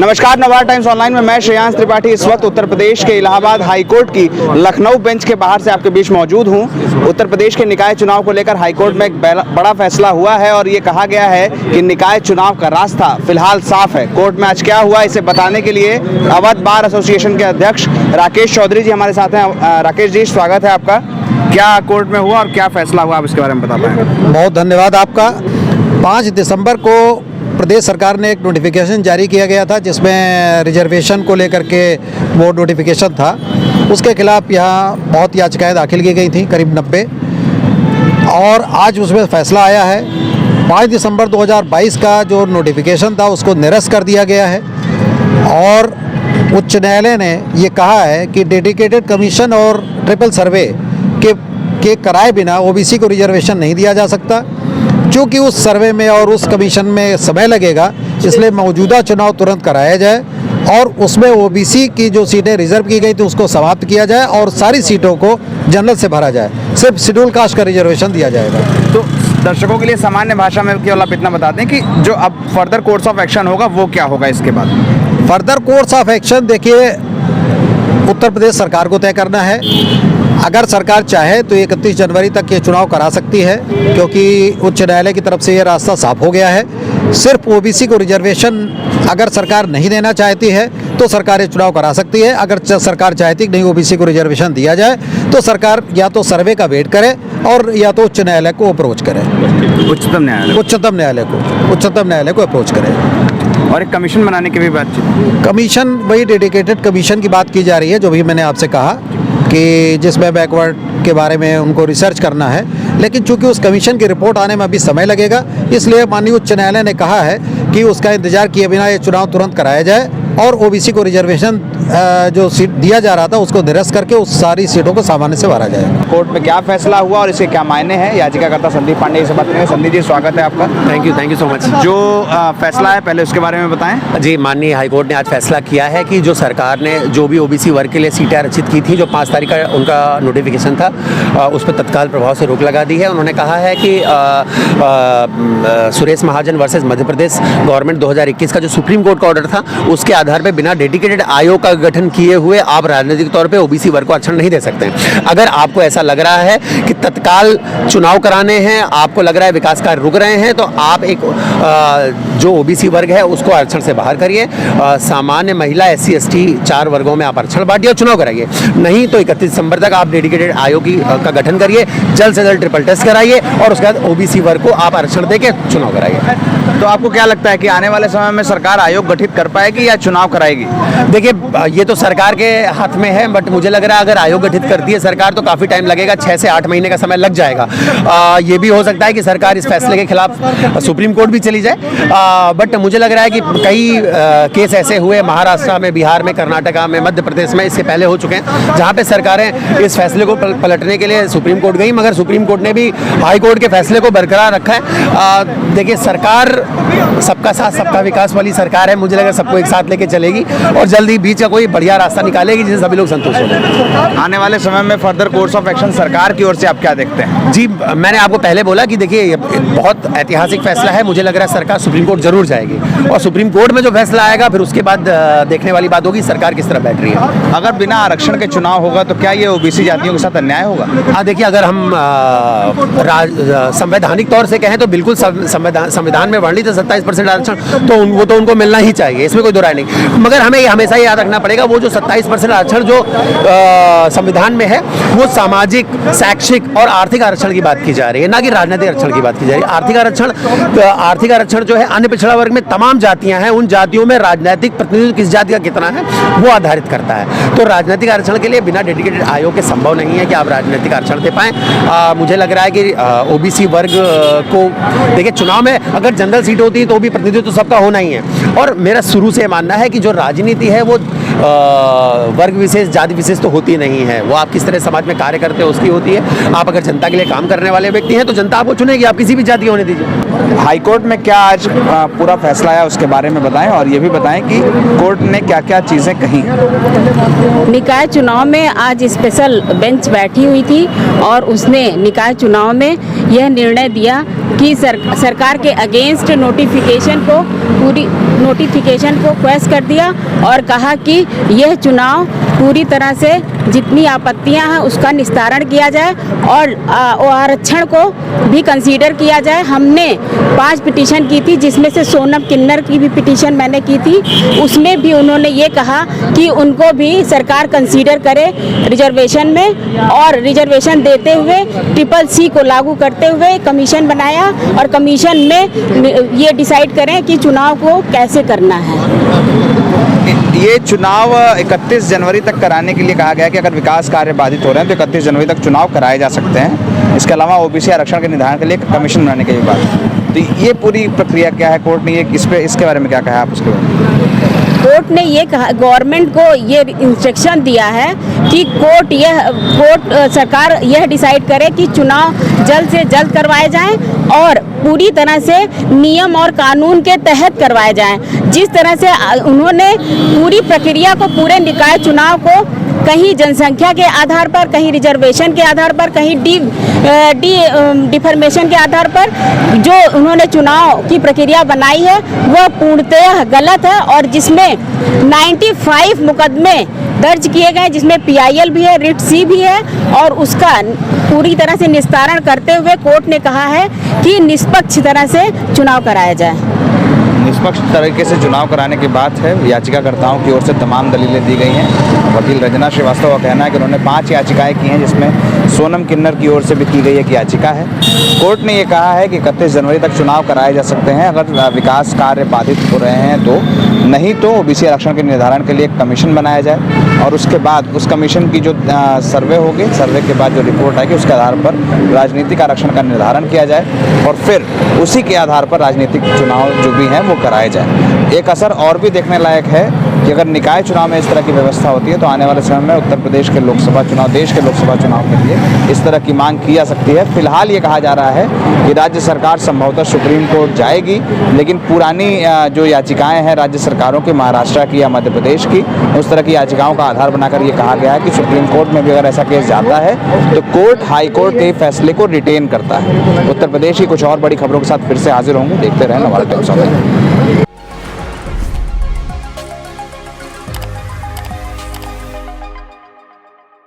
नमस्कार, Navbharat times online में मैं श्रेयांश त्रिपाठी इस वक्त उत्तर प्रदेश के इलाहाबाद हाईकोर्ट की लखनऊ बेंच के बाहर से आपके बीच मौजूद हूं। उत्तर प्रदेश के निकाय चुनाव को लेकर हाईकोर्ट में एक बड़ा फैसला हुआ है और ये कहा गया है कि निकाय चुनाव का रास्ता फिलहाल साफ है। कोर्ट में आज क्या हुआ इसे बताने के लिए अवध बार एसोसिएशन के अध्यक्ष राकेश चौधरी जी हमारे साथ हैं। राकेश जी, स्वागत है आपका। क्या कोर्ट में हुआ और क्या फैसला हुआ, आप इसके बारे में बता पाएंगे? बहुत धन्यवाद आपका। 5 दिसंबर को प्रदेश सरकार ने एक नोटिफिकेशन जारी किया गया था जिसमें रिजर्वेशन को लेकर के वो नोटिफिकेशन था। उसके खिलाफ यहाँ बहुत याचिकाएं दाखिल की गई थी, करीब 90, और आज उसमें फैसला आया है। 5 दिसंबर 2022 का जो नोटिफिकेशन था उसको निरस्त कर दिया गया है और उच्च न्यायालय ने ये कहा है कि डेडिकेटेड कमीशन और ट्रिपल सर्वे के कराए बिना ओबीसी को रिजर्वेशन नहीं दिया जा सकता। चूँकि उस सर्वे में और उस कमीशन में समय लगेगा, इसलिए मौजूदा चुनाव तुरंत कराया जाए और उसमें ओबीसी की जो सीटें रिजर्व की गई थी उसको समाप्त किया जाए और सारी सीटों को जनरल से भरा जाए। सिर्फ शेड्यूल कास्ट का रिजर्वेशन दिया जाएगा। तो दर्शकों के लिए सामान्य भाषा में केवल आप इतना बता दें कि जो अब फर्दर कोर्स ऑफ एक्शन होगा वो क्या होगा इसके बाद? फर्दर कोर्स ऑफ एक्शन देखिए, उत्तर प्रदेश सरकार को तय करना है। अगर सरकार चाहे तो 31 जनवरी तक ये चुनाव करा सकती है, क्योंकि उच्च न्यायालय की तरफ से ये रास्ता साफ हो गया है। सिर्फ ओबीसी को रिजर्वेशन अगर सरकार नहीं देना चाहती है तो सरकार ये चुनाव करा सकती है। अगर सरकार चाहती कि नहीं ओबीसी को रिजर्वेशन दिया जाए तो सरकार या तो सर्वे का वेट करे और या तो उच्च न्यायालय को अप्रोच करे। उच्चतम न्यायालय को अप्रोच करे। और एक कमीशन बनाने की भी बातचीत, कमीशन वही डेडिकेटेड कमीशन की बात की जा रही है, जो भी मैंने आपसे कहा कि जिसमें बैकवर्ड के बारे में उनको रिसर्च करना है। लेकिन चूंकि उस कमीशन की रिपोर्ट आने में अभी समय लगेगा, इसलिए माननीय उच्च न्यायालय ने कहा है कि उसका इंतजार किए बिना ये चुनाव तुरंत कराया जाए और ओबीसी को रिजर्वेशन जो सीट दिया जा रहा था उसको निरस्त करके उस सारी सीटों को सामान्य से भरा जाए। कोर्ट में क्या फैसला हुआ और इसके क्या मायने हैं, याचिकाकर्ता संदीप पांडे से बात करेंगे। संदीप जी, स्वागत है आपका। Thank you so much. जो फैसला है पहले उसके बारे में बताएं। जी, माननीय हाईकोर्ट ने आज फैसला किया है कि जो सरकार ने जो भी ओबीसी वर्ग के लिए सीटें आरक्षित की थी, जो 5 तारीख का उनका नोटिफिकेशन था, उस पर तत्काल प्रभाव से रोक लगा दी है। उन्होंने कहा है कि सुरेश महाजन वर्सेस मध्य प्रदेश गवर्नमेंट 2021 का जो सुप्रीम कोर्ट का ऑर्डर था उसके आधार पर बिना डेडिकेटेड आयोग का गठन किए हुए आप राजनीतिक तौर पे ओबीसी वर्ग को आरक्षण नहीं दे सकते हैं। अगर आपको ऐसा लग रहा है कि तत्काल चुनाव कराने हैं, आपको लग रहा है विकास कार्य रुक रहे हैं, तो आप एक जो ओबीसी वर्ग है उसको आरक्षण से बाहर करिए। सामान्य, महिला, SC ST 4 वर्गों में आप आरक्षण बांटिए और चुनाव कराइए। नहीं तो 31 दिसंबर तक आप डेडिकेटेड आयोग का गठन करिए, जल्द से जल्द ट्रिपल टेस्ट कराइए और उसके बाद ओबीसी वर्ग को आप आरक्षण देके चुनाव कराइए। तो आपको क्या लगता है कि आने वाले समय में सरकार आयोग गठित कर पाएगी या चुनाव कराएगी? देखिए, ये तो सरकार के हाथ में है, बट मुझे लग रहा है अगर आयोग गठित करती है सरकार तो काफ़ी टाइम लगेगा, 6 से 8 महीने का समय लग जाएगा। ये भी हो सकता है कि सरकार इस फैसले के खिलाफ सुप्रीम कोर्ट भी चली जाए, बट मुझे लग रहा है कि कई केस ऐसे हुए महाराष्ट्र में, बिहार में, कर्नाटका में, मध्य प्रदेश में इससे पहले हो चुके हैं जहाँ पे सरकारें इस फैसले को पलटने के लिए सुप्रीम कोर्ट गई, मगर सुप्रीम कोर्ट ने भी हाई कोर्ट के फैसले को बरकरार रखा है। देखिए, सरकार सबका साथ सबका विकास वाली सरकार है। मुझे लगा सबको एक साथ लेके चलेगी और जल्दी बीच का कोई बढ़िया रास्ता निकालेगी जिससे सभी लोग संतुष्ट हो जाए। आने वाले समय में फर्दर कोर्स ऑफ एक्शन सरकार की ओर से आप क्या देखते हैं? जी, मैंने आपको पहले बोला कि देखिए ये बहुत ऐतिहासिक फैसला है। मुझे लग रहा है सरकार सुप्रीम कोर्ट जरूर जाएगी और सुप्रीम कोर्ट में जो फैसला आएगा फिर उसके बाद देखने वाली बात होगी सरकार किस तरह बैठ रही है। अगर बिना आरक्षण के चुनाव होगा तो क्या ये ओबीसी जातियों के साथ अन्याय होगा? हाँ, देखिए, अगर हम संवैधानिक तौर से कहें तो बिल्कुल संविधान में वर्णित 27% आरक्षण तो वो तो उनको मिलना ही चाहिए, इसमें कोई दो राय नहीं। मगर हमें हमेशा याद रखना पड़ेगा वो जो 27% आरक्षण जो संविधान में है वो सामाजिक, शैक्षिक और आर्थिक आरक्षण की बात की जा रही है, ना कि राजनीतिक आरक्षण की बात की जा रही है। आर्थिक आरक्षण जो है अन्य पिछड़ा वर्ग में तमाम जातियां हैं, उन जातियों में राजनीतिक प्रतिनिधित्व किस जाति का कितना है वो आधारित करता है। तो राजनीतिक आरक्षण के लिए बिना डेडिकेटेड आयोग के संभव नहीं है कि आप राजनीतिक आरक्षण दे पाएं। मुझे लग रहा है कि ओबीसी वर्ग को देखिए, चुनाव में अगर जनरल सीट होती है तो भी प्रतिनिधित्व तो सबका होना ही है। और मेरा शुरू से मानना है कि जो राजनीति है वो वर्ग विशेष, जाति विशेष तो होती नहीं है। वो आप किस तरह समाज में कार्य करते हो उसकी होती है। आप अगर जनता के लिए काम करने वाले व्यक्ति हैं तो जनता आपको चुनेगी, आप किसी भी जाति होने दीजिए। हाईकोर्ट में क्या आज पूरा फैसला आया उसके बारे में बताएं और ये भी बताएं कि कोर्ट ने क्या क्या चीज़ें कहीं। निकाय चुनाव में आज स्पेशल बेंच बैठी हुई थी और उसने निकाय चुनाव में यह निर्णय दिया कि सरकार के अगेंस्ट नोटिफिकेशन को क्वेश्चन कर दिया और कहा कि यह चुनाव पूरी तरह से जितनी आपत्तियां हैं उसका निस्तारण किया जाए और आरक्षण को भी कंसीडर किया जाए। हमने 5 पिटीशन की थी, जिसमें से सोनम किन्नर की भी पिटीशन मैंने की थी। उसमें भी उन्होंने ये कहा कि उनको भी सरकार कंसीडर करे रिजर्वेशन में, और रिजर्वेशन देते हुए CCC को लागू करते हुए कमीशन बनाया और कमीशन में ये डिसाइड करें कि चुनाव को कैसे करना है। ये चुनाव 31 जनवरी तक कराने के लिए कहा गया है कि अगर विकास कार्य बाधित हो रहे हैं तो 31 जनवरी तक चुनाव कराए जा सकते हैं। इसके अलावा OBC आरक्षण के निर्धारण के लिए कमीशन बनाने की भी बात है। तो ये पूरी प्रक्रिया क्या है, कोर्ट ने ये इसके बारे में क्या कहा आप उसके बारे में? कोर्ट ने ये कहा, गवर्नमेंट को ये इंस्ट्रक्शन दिया है कि सरकार यह डिसाइड करे कि चुनाव जल्द से जल्द करवाए जाएं और पूरी तरह से नियम और कानून के तहत करवाए जाएं। जिस तरह से उन्होंने पूरी प्रक्रिया को, पूरे निकाय चुनाव को कहीं जनसंख्या के आधार पर, कहीं रिजर्वेशन के आधार पर, कहीं डिफॉर्मेशन के आधार पर जो उन्होंने चुनाव की प्रक्रिया बनाई है वह पूर्णतः गलत है, और जिसमें 95 मुकदमे दर्ज किए गए, जिसमें PIL भी है, रिट C भी है, और उसका पूरी तरह से निस्तारण करते हुए कोर्ट ने कहा है कि निष्पक्ष तरह से चुनाव कराया जाए। निष्पक्ष तरीके से चुनाव कराने की बात है। याचिकाकर्ताओं की ओर से तमाम दलीलें दी गई हैं। वकील रंजना श्रीवास्तव का कहना है कि उन्होंने 5 याचिकाएं की हैं, जिसमें सोनम किन्नर की ओर से भी की गई एक याचिका है। कोर्ट ने ये कहा है कि 31 जनवरी तक चुनाव कराए जा सकते हैं अगर विकास कार्य बाधित हो रहे हैं तो, नहीं तो OBC आरक्षण के निर्धारण के लिए एक कमीशन बनाया जाए और उसके बाद उस कमीशन की जो सर्वे होगी, सर्वे के बाद जो रिपोर्ट आएगी उसके आधार पर राजनीतिक आरक्षण का निर्धारण किया जाए और फिर उसी के आधार पर राजनीतिक चुनाव जो भी हैं वो कराए जाए। एक असर और भी देखने लायक है कि अगर निकाय चुनाव में इस तरह की व्यवस्था होती है तो आने वाले समय में उत्तर प्रदेश के लोकसभा चुनाव, देश के लोकसभा चुनाव के लिए इस तरह की मांग की जा सकती है। फिलहाल ये कहा जा रहा है कि राज्य सरकार संभवतः सुप्रीम कोर्ट जाएगी, लेकिन पुरानी जो याचिकाएं हैं राज्य सरकारों की, महाराष्ट्र की या मध्य प्रदेश की, उस तरह की याचिकाओं का आधार बनाकर ये कहा गया है कि सुप्रीम कोर्ट में भी अगर ऐसा केस जाता है तो कोर्ट हाई कोर्ट के फैसले को रिटेन करता है। उत्तर प्रदेश की कुछ और बड़ी खबरों के साथ फिर से हाजिर होंगे। देखते रहें नवाड़ा टाइम्स ऑनलाइन।